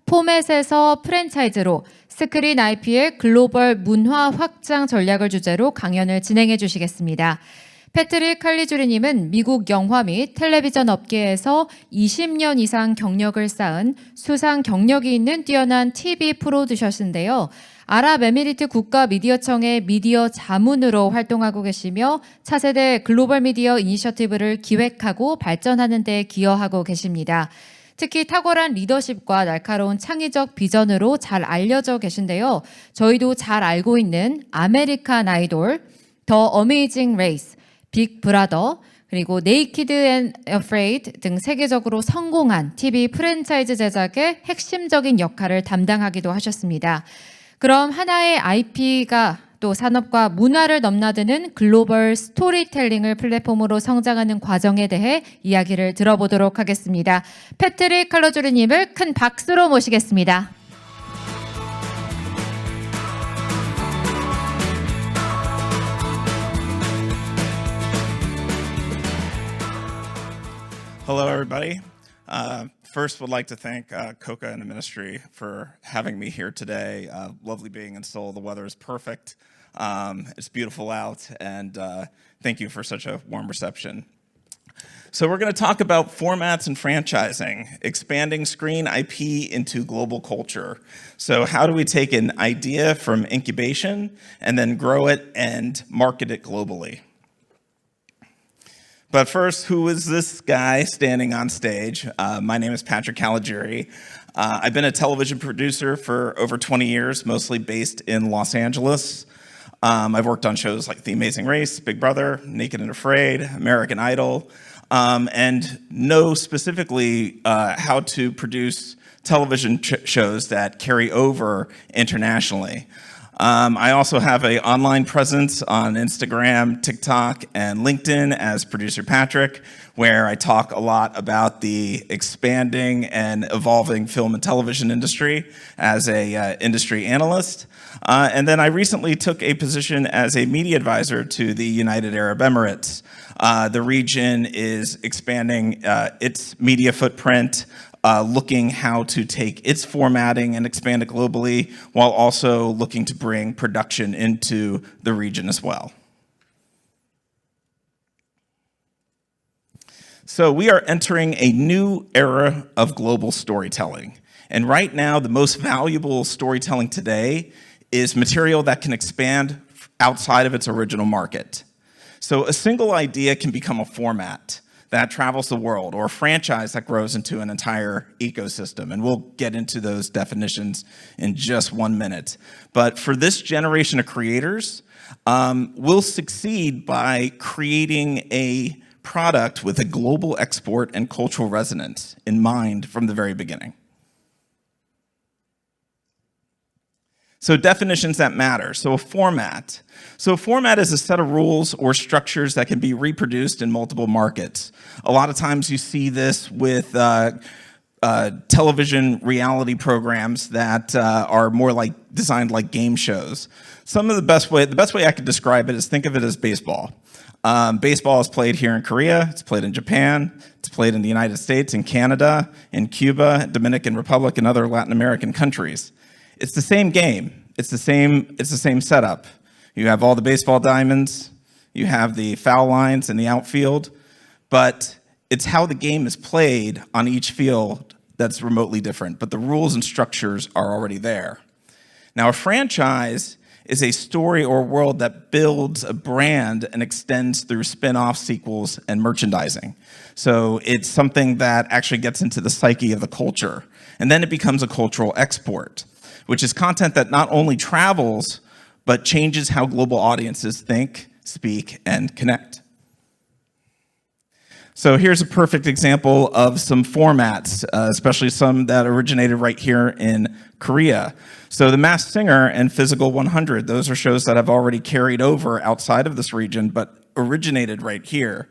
포맷에서 프랜차이즈로 스크린 IP의 글로벌 문화 확장 전략을 주제로 강연을 진행해 주시겠습니다. 패트릭 칼리주리님은 미국 영화 및 텔레비전 업계에서 20년 이상 경력을 쌓은 수상 경력이 있는 뛰어난 TV 프로듀서인데요. 아랍에미리트 국가미디어청의 미디어 자문으로 활동하고 계시며 차세대 글로벌 미디어 이니셔티브를 기획하고 발전하는 데 기여하고 계십니다. 특히 탁월한 리더십과 날카로운 창의적 비전으로 잘 알려져 계신데요. 저희도 잘 알고 있는 아메리칸 아이돌, 더 어메이징 레이스, 빅 브라더, 그리고 네이키드 앤 어프레이드 등 세계적으로 성공한 TV 프랜차이즈 제작의 핵심적인 역할을 담당하기도 하셨습니다. 그럼 하나의 IP가 또 산업과 문화를 넘나드는 글로벌 스토리텔링을 플랫폼으로 성장하는 과정에 대해 이야기를 들어보도록 하겠습니다. 패트릭 칼러주리님을 큰 박수로 모시겠습니다. Hello, everybody. First, would like to thank Coca and the ministry for having me here today. Lovely being in Seoul. The weather is perfect. It's beautiful out, and thank you for such a warm reception. So we're going to talk about formats and franchising, expanding screen IP into global culture. So how do we take an idea from incubation and then grow it and market it globally? But first, who is this guy standing on stage? My name is Patrick Caligiuri. I've been a television producer for over 20 years, mostly based in Los Angeles. I've worked on shows like The Amazing Race, Big Brother, Naked and Afraid, American Idol, and know specifically how to produce television shows that carry over internationally. I also have an online presence on Instagram, TikTok, and LinkedIn as Producer Patrick, where I talk a lot about the expanding and evolving film and television industry as a industry analyst. And then I recently took a position as a media advisor to the United Arab Emirates. The region is expanding its media footprint, looking how to take its formatting and expand it globally, while also looking to bring production into the region as well. So we are entering a new era of global storytelling. And right now, the most valuable storytelling today is material that can expand outside of its original market. So a single idea can become a format that travels the world, or a franchise that grows into an entire ecosystem. And we'll get into those definitions in just 1 minute. But for this generation of creators, we'll succeed by creating a product with a global export and cultural resonance in mind from the very beginning. So definitions that matter. So a format. So a format is a set of rules or structures that can be reproduced in multiple markets. A lot of times you see this with television reality programs that are more like designed like game shows. The best way I could describe it is think of it as baseball. Baseball is played here in Korea, it's played in Japan, it's played in the United States, in Canada, in Cuba, Dominican Republic, and other Latin American countries. It's the same game. It's the same setup. You have all the baseball diamonds, you have the foul lines in the outfield, but it's how the game is played on each field that's remotely different, but the rules and structures are already there. Now, a franchise is a story or world that builds a brand and extends through spin-off sequels and merchandising. So it's something that actually gets into the psyche of the culture, and then it becomes a cultural export, which is content that not only travels, but changes how global audiences think, speak, and connect. So here's a perfect example of some formats, especially some that originated right here in Korea. So The Masked Singer and Physical 100, those are shows that have already carried over outside of this region, but originated right here.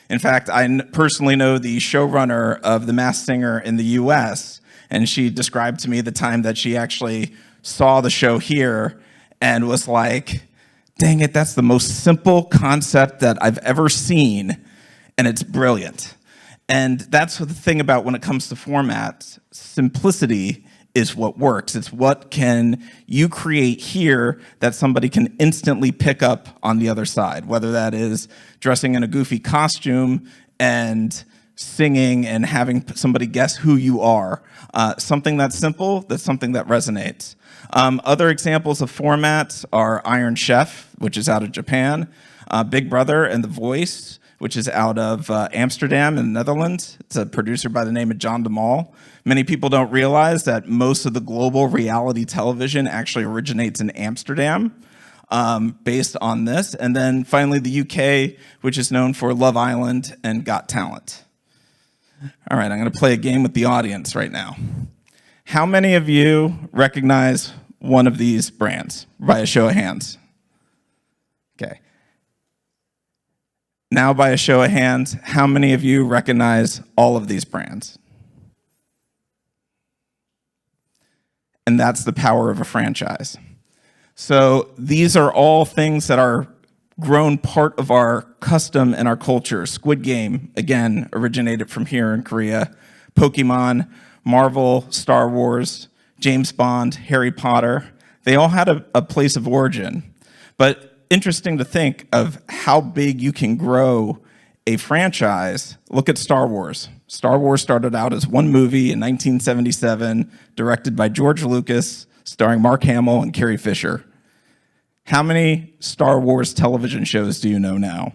In fact, I personally know the showrunner of The Masked Singer in the US, and she described to me the time that she actually saw the show here and was like, dang it, that's the most simple concept that I've ever seen, and it's brilliant. And that's the thing about when it comes to formats, simplicity is what works. It's what can you create here that somebody can instantly pick up on the other side, whether that is dressing in a goofy costume and singing and having somebody guess who you are. Something that's simple, that's something that resonates. Other examples of formats are Iron Chef, which is out of Japan, Big Brother and The Voice, which is out of Amsterdam in the Netherlands. It's a producer by the name of John de Mol. Many people don't realize that most of the global reality television actually originates in Amsterdam, based on this. And then finally, the UK, which is known for Love Island and Got Talent. All right, I'm going to play a game with the audience right now. How many of you recognize one of these brands? By a show of hands. Okay. Now, by a show of hands, how many of you recognize all of these brands? And that's the power of a franchise. So these are all things that are grown part of our custom and our culture. Squid Game, again, originated from here in Korea. Pokemon, Marvel, Star Wars, James Bond, Harry Potter, they all had a place of origin. But interesting to think of how big you can grow a franchise. Look at Star Wars. Star Wars started out as one movie in 1977, directed by George Lucas, starring Mark Hamill and Carrie Fisher. How many Star Wars television shows do you know now?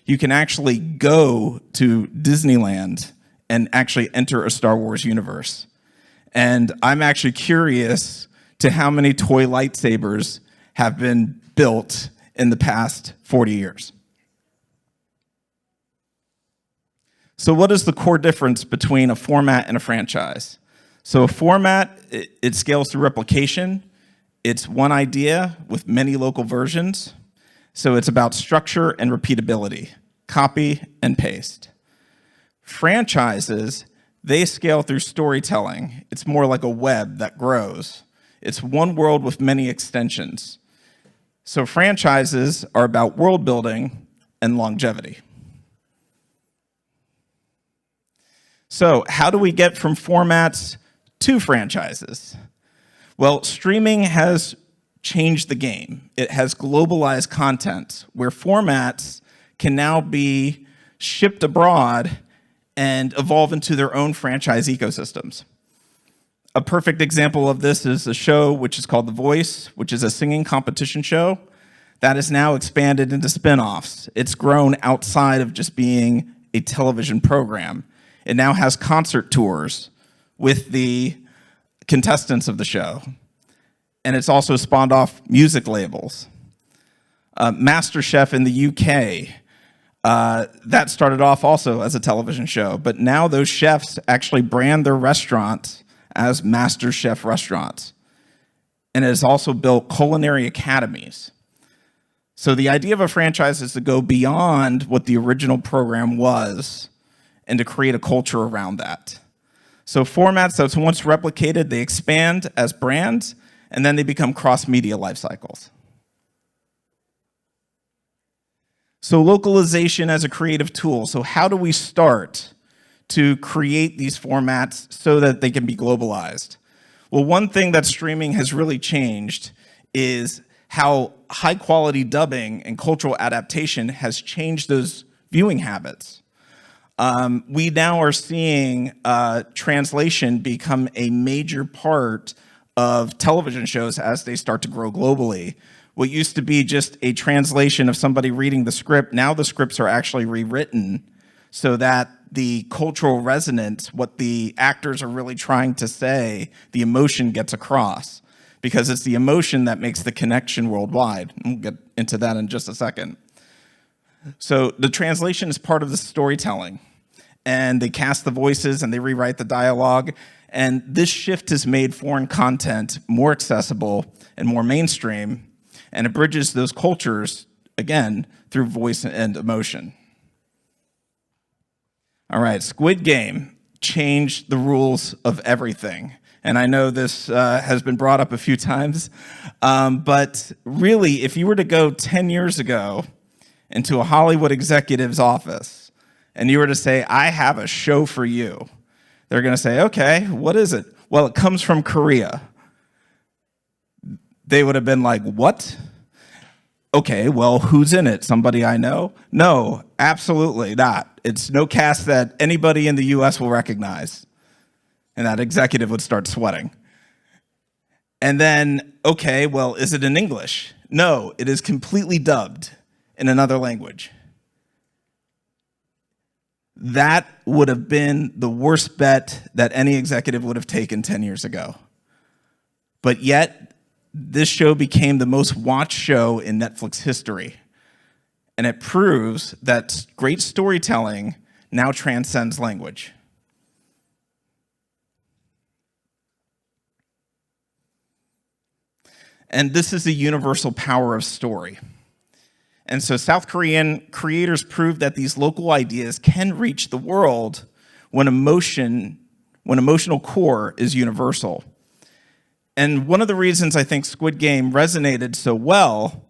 You can actually go to Disneyland and actually enter a Star Wars universe. And I'm actually curious to how many toy lightsabers have been built in the past 40 years. So what is the core difference between a format and a franchise? So a format, it scales through replication. It's one idea with many local versions. So it's about structure and repeatability, copy and paste. Franchises, they scale through storytelling. It's more like a web that grows. It's one world with many extensions. So franchises are about world building and longevity. So how do we get from formats to franchises? Well, streaming has changed the game. It has globalized content where formats can now be shipped abroad and evolve into their own franchise ecosystems. A perfect example of this is a show which is called The Voice, which is a singing competition show that is now expanded into spin-offs. It's grown outside of just being a television program. It now has concert tours with the contestants of the show. And it's also spawned off music labels. MasterChef in the UK, that started off also as a television show, but now those chefs actually brand their restaurants as MasterChef restaurants. And it has also built culinary academies. So the idea of a franchise is to go beyond what the original program was and to create a culture around that. So formats that's once replicated, they expand as brands, and then they become cross-media life cycles. So localization as a creative tool. So how do we start to create these formats so that they can be globalized? Well, one thing that streaming has really changed is how high-quality dubbing and cultural adaptation has changed those viewing habits. We now are seeing translation become a major part of television shows as they start to grow globally. What used to be just a translation of somebody reading the script, now the scripts are actually rewritten so that the cultural resonance, what the actors are really trying to say, the emotion gets across. Because it's the emotion that makes the connection worldwide. And we'll get into that in just a second. So the translation is part of the storytelling. And they cast the voices and they rewrite the dialogue. And this shift has made foreign content more accessible and more mainstream. And it bridges those cultures, again, through voice and emotion. All right, Squid Game changed the rules of everything. And I know this has been brought up a few times. But really, if you were to go 10 years ago into a Hollywood executive's office, and you were to say, I have a show for you, they're going to say, okay, what is it? well, it comes from Korea. They would have been like, what? Okay, well, who's in it? Somebody I know? No, absolutely not. It's no cast that anybody in the US will recognize. And that executive would start sweating. And then, okay, well, is it in English? No, it is completely dubbed in another language. That would have been the worst bet that any executive would have taken 10 years ago. But yet, this show became the most watched show in Netflix history. And it proves that great storytelling now transcends language. And this is the universal power of story. And so South Korean creators proved that these local ideas can reach the world when emotional core is universal. And one of the reasons I think Squid Game resonated so well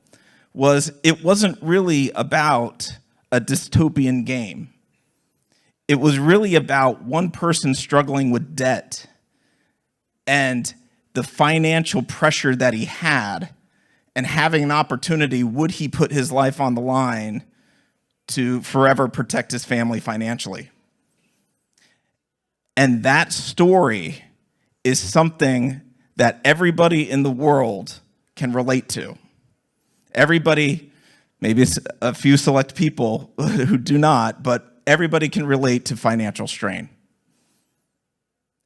was it wasn't really about a dystopian game. It was really about one person struggling with debt and the financial pressure that he had, and having an opportunity, would he put his life on the line to forever protect his family financially? And that story is something that everybody in the world can relate to. Everybody, maybe it's a few select people who do not, but everybody can relate to financial strain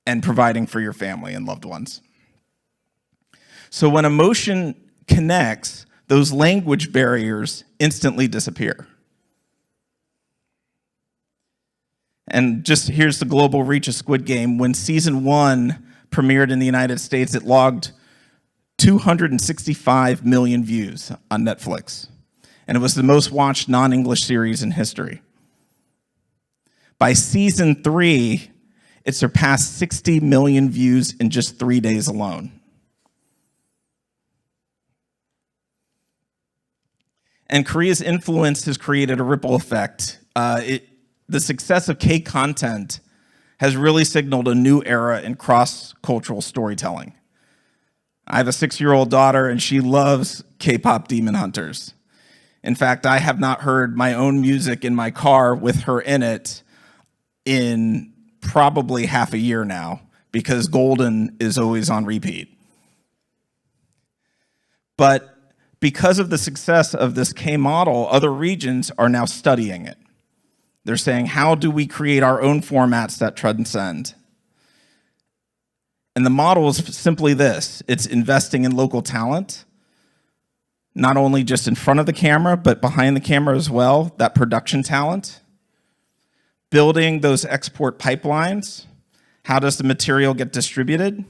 and providing for your family and loved ones. So when emotion connects, those language barriers instantly disappear. And just here's the global reach of Squid Game. When season 1 premiered in the United States, it logged 265 million views on Netflix. And it was the most watched non-English series in history. By season 3, it surpassed 60 million views in just 3 days alone. And Korea's influence has created a ripple effect. The success of K-content has really signaled a new era in cross-cultural storytelling. I have a 6-year-old daughter, and she loves K-pop Demon Hunters. In fact, I have not heard my own music in my car with her in it in probably half a year now, because Golden is always on repeat. But because of the success of this K model, other regions are now studying it. They're saying, how do we create our own formats that transcend? And the model is simply this. It's investing in local talent, not only just in front of the camera, but behind the camera as well, that production talent. Building those export pipelines. How does the material get distributed?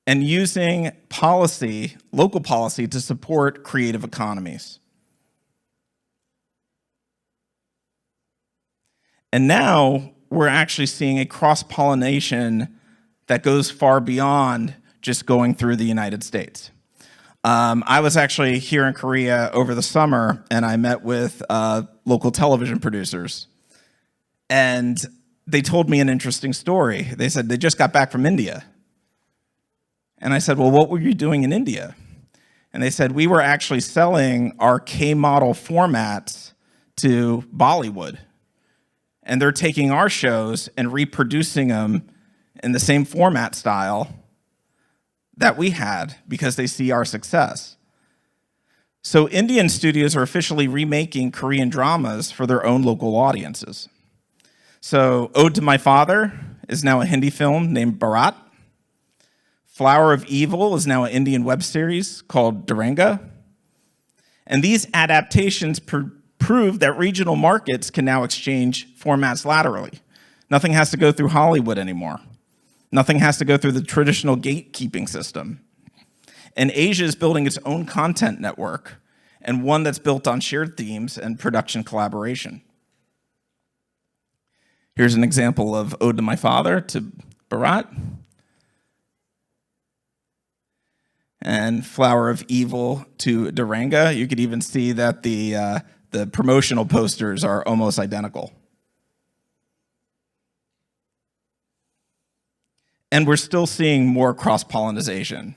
And using policy, local policy, to support creative economies. And now we're actually seeing a cross-pollination that goes far beyond just going through the United States. I was actually here in Korea over the summer, and I met with local television producers. And they told me an interesting story. They said they just got back from India. And I said, well, what were you doing in India? And they said, we were actually selling our K-model formats to Bollywood. And they're taking our shows and reproducing them in the same format style that we had because they see our success. So Indian studios are officially remaking Korean dramas for their own local audiences. So Ode to My Father is now a Hindi film named Bharat. Flower of Evil is now an Indian web series called Duranga. And these adaptations prove that regional markets can now exchange formats laterally. Nothing has to go through Hollywood anymore. Nothing has to go through the traditional gatekeeping system. And Asia is building its own content network, and one that's built on shared themes and production collaboration. Here's an example of Ode to My Father to Bharat. And Flower of Evil to Duranga. You could even see that the promotional posters are almost identical. And we're still seeing more cross-pollination.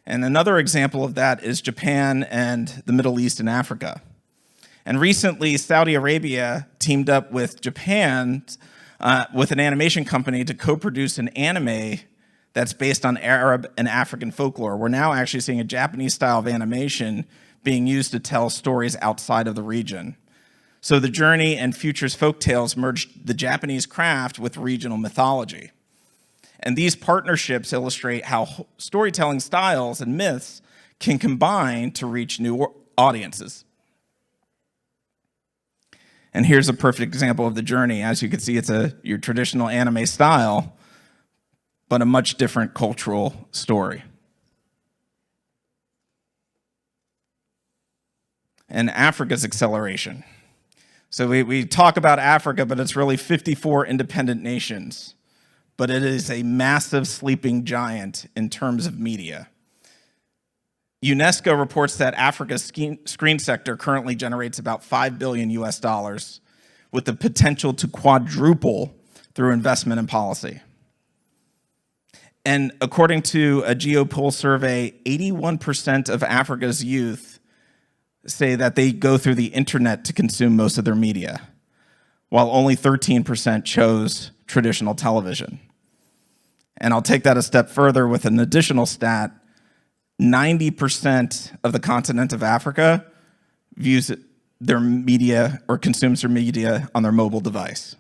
And another example of that is Japan and the Middle East and Africa. And recently, Saudi Arabia teamed up with Japan with an animation company to co-produce an anime that's based on Arab and African folklore. We're now actually seeing a Japanese style of animation being used to tell stories outside of the region. So the journey and futures folktales merged the Japanese craft with regional mythology. And these partnerships illustrate how storytelling styles and myths can combine to reach new audiences. And here's a perfect example of the journey. As you can see, it's your traditional anime style, but a much different cultural story. And Africa's acceleration. So we talk about Africa, but it's really 54 independent nations. But it is a massive sleeping giant in terms of media. UNESCO reports that Africa's screen sector currently generates about $5 billion US, with the potential to quadruple through investment and policy. And according to a GeoPoll survey, 81% of Africa's youth say that they go through the internet to consume most of their media, while only 13% chose traditional television. And I'll take that a step further with an additional stat. 90% of the continent of Africa views their media or consumes their media on their mobile device.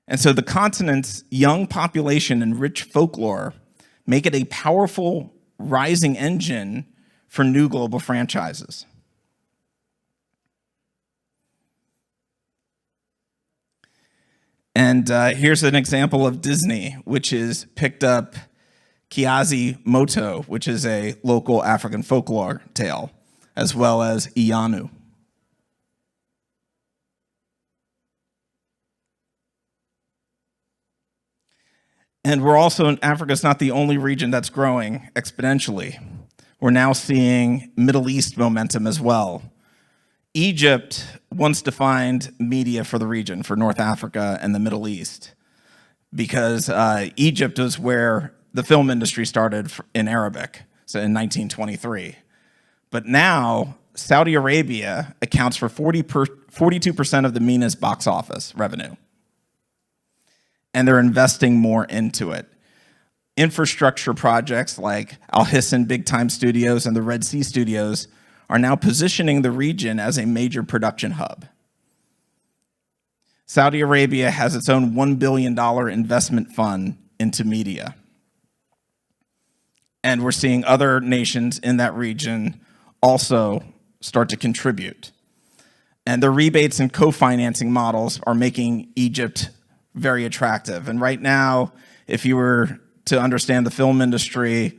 And so the continent's young population and rich folklore make it a powerful rising engine for new global franchises. And here's an example of Disney, which has picked up Quasimodo, which is a local African folklore tale, as well as Iyanu. And we're also, Africa's not the only region that's growing exponentially. We're now seeing Middle East momentum as well. Egypt once defined media for the region, for North Africa and the Middle East, because Egypt was where the film industry started in Arabic, so in 1923. But now, Saudi Arabia accounts for 42% of the MENA's box office revenue. And they're investing more into it. Infrastructure projects like Al Hissan Big Time Studios and the Red Sea Studios are now positioning the region as a major production hub. Saudi Arabia has its own $1 billion investment fund into media. And we're seeing other nations in that region also start to contribute. And the rebates and co-financing models are making Egypt very attractive. And right now, if you were to understand the film industry,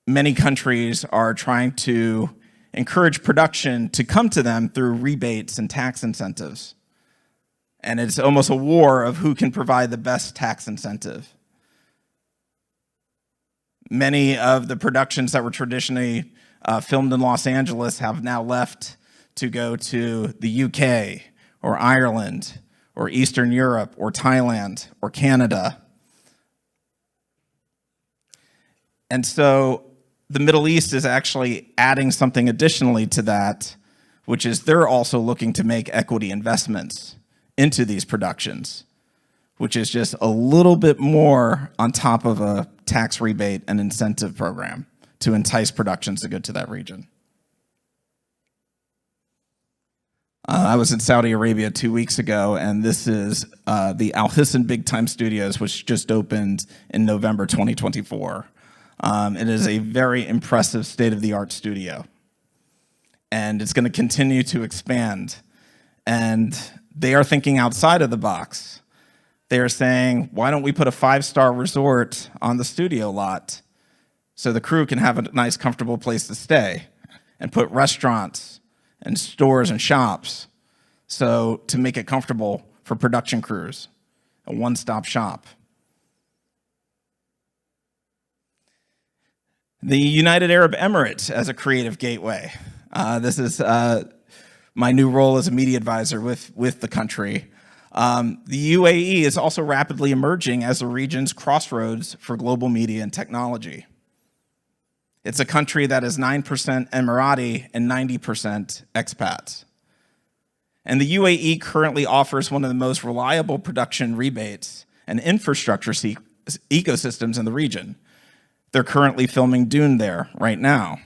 many countries are trying to encourage production to come to them through rebates and tax incentives. And it's almost a war of who can provide the best tax incentive. Many of the productions that were traditionally filmed in Los Angeles have now left to go to the UK or Ireland or Eastern Europe or Thailand or Canada. And so the Middle East is actually adding something additionally to that, which is they're also looking to make equity investments into these productions, which is just a little bit more on top of a tax rebate and incentive program to entice productions to go to that region. I was in Saudi Arabia 2 weeks ago, and this is the Al Hissan Big Time Studios, which just opened in November 2024. It is a very impressive state-of-the-art studio, and it's going to continue to expand. And they are thinking outside of the box. They are saying, why don't we put a 5-star resort on the studio lot so the crew can have a nice, comfortable place to stay, and put restaurants and stores and shops so to make it comfortable for production crews, a one-stop shop. The United Arab Emirates as a creative gateway. This is my new role as a media advisor with the country. The UAE is also rapidly emerging as the region's crossroads for global media and technology. It's a country that is 9% Emirati and 90% expats. And the UAE currently offers one of the most reliable production rebates and infrastructure ecosystems in the region. They're currently filming Dune there right now.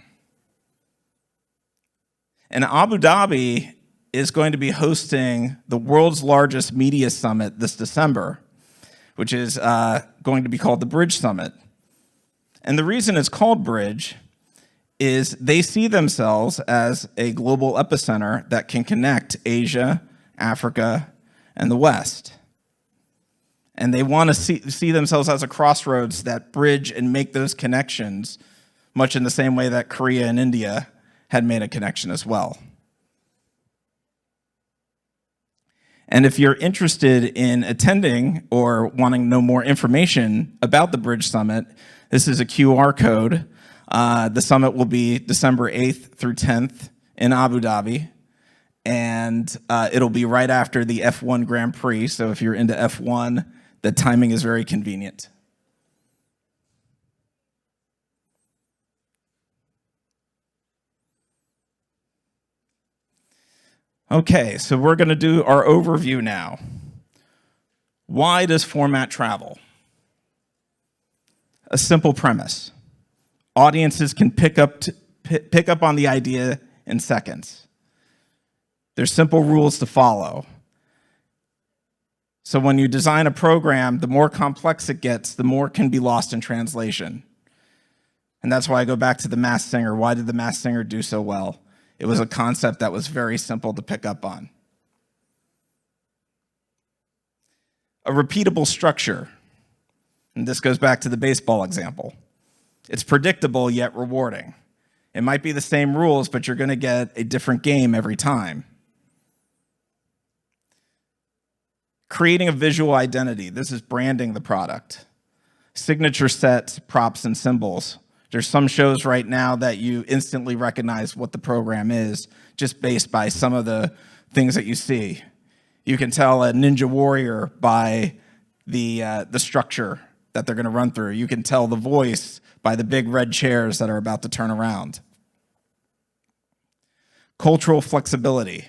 And Abu Dhabi is going to be hosting the world's largest media summit this December, which is going to be called the Bridge Summit. And the reason it's called Bridge is they see themselves as a global epicenter that can connect Asia, Africa, and the West. And they want to see themselves as a crossroads that bridge and make those connections, much in the same way that Korea and India had made a connection as well. And if you're interested in attending or wanting to know more information about the Bridge Summit, this is a QR code. The summit will be December 8th through 10th in Abu Dhabi. And it'll be right after the F1 Grand Prix. So if you're into F1, the timing is very convenient. Okay, so we're going to do our overview now. Why does format travel? A simple premise. Audiences can pick up on the idea in seconds. There's simple rules to follow. So when you design a program, the more complex it gets, the more can be lost in translation. And that's why I go back to The Masked Singer. Why did The Masked Singer do so well? It was a concept that was very simple to pick up on. A repeatable structure. And this goes back to the baseball example. It's predictable yet rewarding. It might be the same rules, but you're going to get a different game every time. Creating a visual identity. This is branding the product. Signature sets, props, and symbols. There's some shows right now that you instantly recognize what the program is just based by some of the things that you see. You can tell a Ninja Warrior by the structure that they're going to run through. You can tell the voice by the big red chairs that are about to turn around. Cultural flexibility.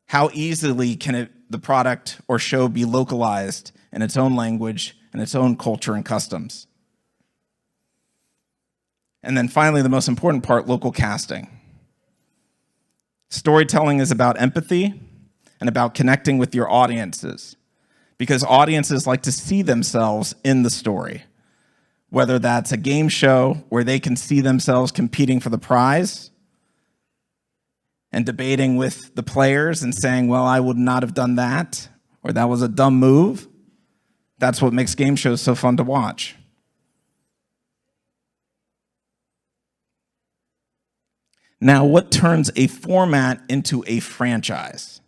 How easily can the product or show be localized in its own language and its own culture and customs? And then finally, the most important part, local casting. Storytelling is about empathy and about connecting with your audiences, because audiences like to see themselves in the story, whether that's a game show where they can see themselves competing for the prize and debating with the players and saying, well, I would not have done that, or that was a dumb move. That's what makes game shows so fun to watch. Now, what turns a format into a franchise?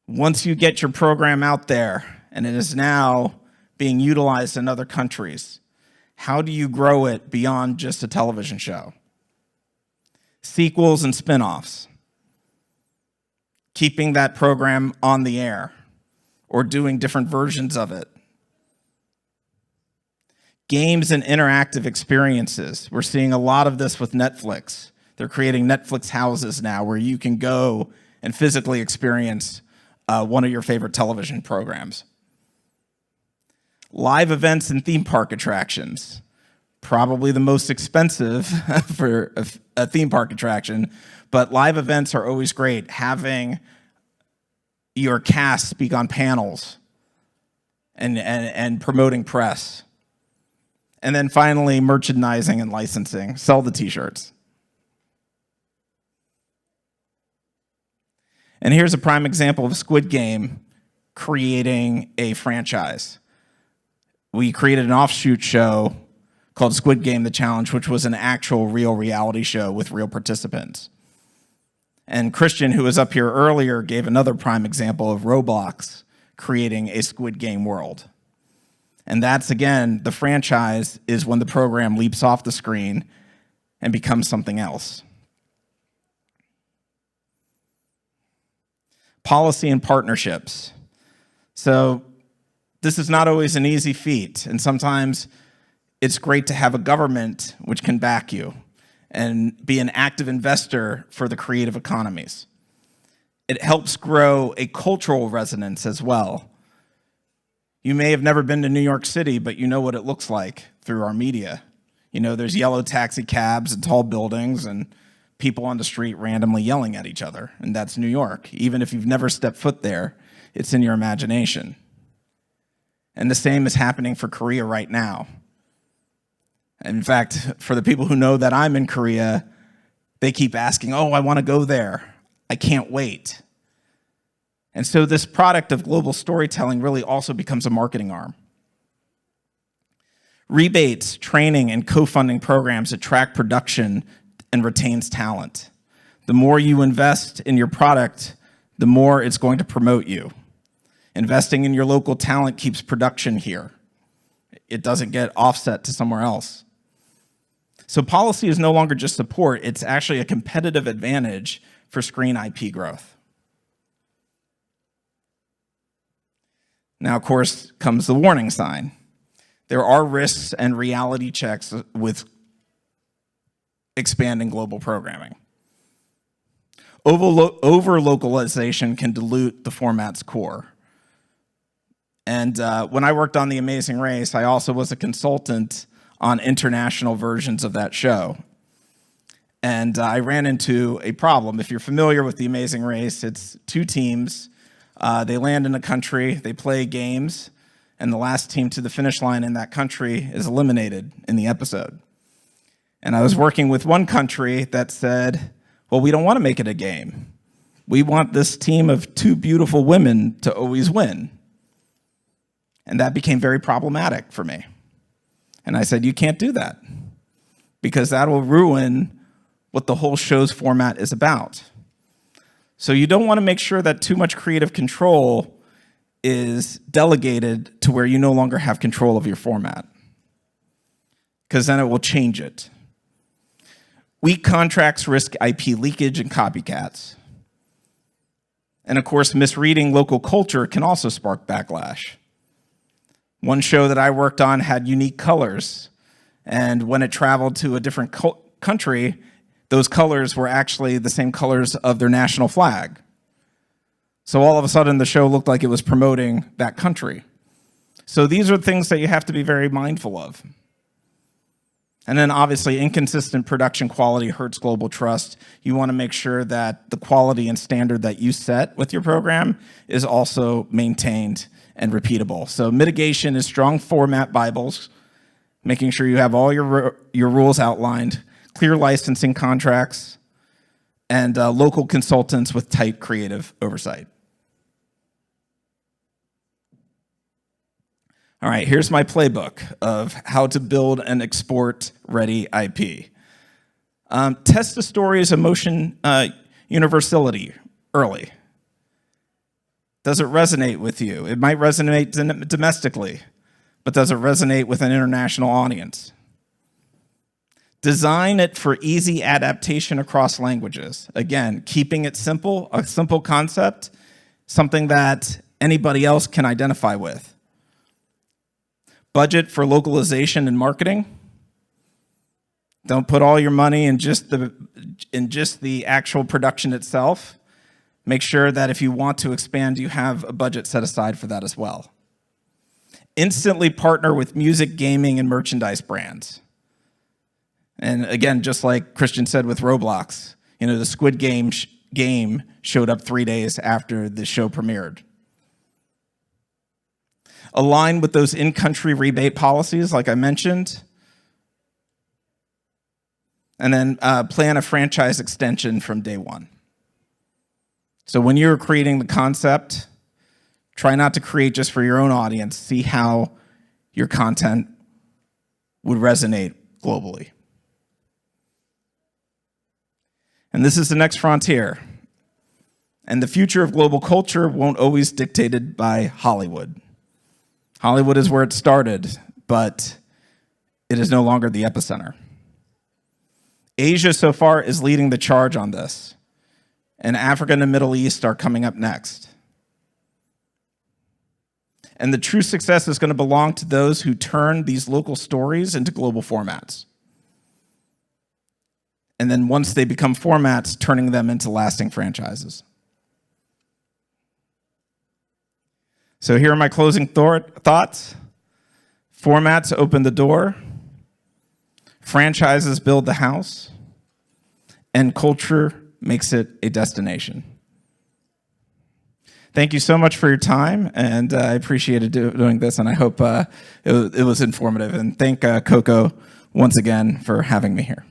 Once you get your program out there and it is now being utilized in other countries, how do you grow it beyond just a television show? Sequels and spin-offs. Keeping that program on the air or doing different versions of it. Games and interactive experiences. We're seeing a lot of this with Netflix. They're creating Netflix houses now where you can go and physically experience one of your favorite television programs. Live events and theme park attractions. Probably the most expensive for a theme park attraction, but live events are always great. Having your cast speak on panels and promoting press. And then finally, merchandising and licensing. Sell the t-shirts. And here's a prime example of Squid Game creating a franchise. We created an offshoot show called Squid Game: The Challenge, which was an actual real reality show with real participants. And Christian, who was up here earlier, gave another prime example of Roblox creating a Squid Game world. And that's, again, the franchise is when the program leaps off the screen and becomes something else. policy and partnerships. So this is not always an easy feat, and sometimes it's great to have a government which can back you and be an active investor for the creative economies. It helps grow a cultural resonance as well. You may have never been to New York City, but you know what it looks like through our media. You know, there's yellow taxi cabs and tall buildings and people on the street randomly yelling at each other, and that's New York. Even if you've never stepped foot there, it's in your imagination. And the same is happening for Korea right now. In fact, for the people who know that I'm in Korea, they keep asking, oh, I want to go there. I can't wait. And so this product of global storytelling really also becomes a marketing arm. Rebates, training, and co-funding programs attract production and retains talent. The more you invest in your product, the more it's going to promote you. Investing in your local talent keeps production here. It doesn't get offset to somewhere else. So policy is no longer just support, it's actually a competitive advantage for screen IP growth. Now, of course, comes the warning sign. There are risks and reality checks with expanding global programming. Over-localization can dilute the format's core. And when I worked on The Amazing Race, I also was a consultant on international versions of that show. And I ran into a problem. If you're familiar with The Amazing Race, it's two teams. They land in a country, they play games, and the last team to the finish line in that country is eliminated in the episode. And I was working with one country that said, well, we don't want to make it a game. We want this team of two beautiful women to always win. And that became very problematic for me. And I said, you can't do that, because that will ruin what the whole show's format is about. So you don't want to make sure that too much creative control is delegated to where you no longer have control of your format, because then it will change it. Weak contracts risk IP leakage and copycats. And of course, misreading local culture can also spark backlash. One show that I worked on had unique colors, and when it traveled to a different country, those colors were actually the same colors of their national flag. So all of a sudden, the show looked like it was promoting that country. So these are things that you have to be very mindful of. And then obviously, inconsistent production quality hurts global trust. You want to make sure that the quality and standard that you set with your program is also maintained and repeatable. So mitigation is strong format Bibles, making sure you have all your rules outlined, clear licensing contracts, and local consultants with tight creative oversight. All right, here's my playbook of how to build and export ready IP. Test the story's emotion universality early. Does it resonate with you? It might resonate domestically, but does it resonate with an international audience? Design it for easy adaptation across languages. Again, keeping it simple, a simple concept, something that anybody else can identify with. Budget for localization and marketing. Don't put all your money in just the actual production itself. Make sure that if you want to expand, you have a budget set aside for that as well. Instantly partner with music, gaming, and merchandise brands. And again, just like Christian said with Roblox, you know, the Squid Game game showed up 3 days after the show premiered. Align with those in-country rebate policies, like I mentioned. And then plan a franchise extension from day one. So when you're creating the concept, try not to create just for your own audience. See how your content would resonate globally. And this is the next frontier. And the future of global culture won't always be dictated by Hollywood. Hollywood is where it started, but it is no longer the epicenter. Asia so far is leading the charge on this. and Africa and the Middle East are coming up next. And the true success is going to belong to those who turn these local stories into global formats. And then once they become formats, turning them into lasting franchises. So here are my closing thoughts. Formats open the door. Franchises build the house. And culture makes it a destination. Thank you so much for your time, and I appreciated doing this, and I hope it was informative. And thank Coco once again for having me here.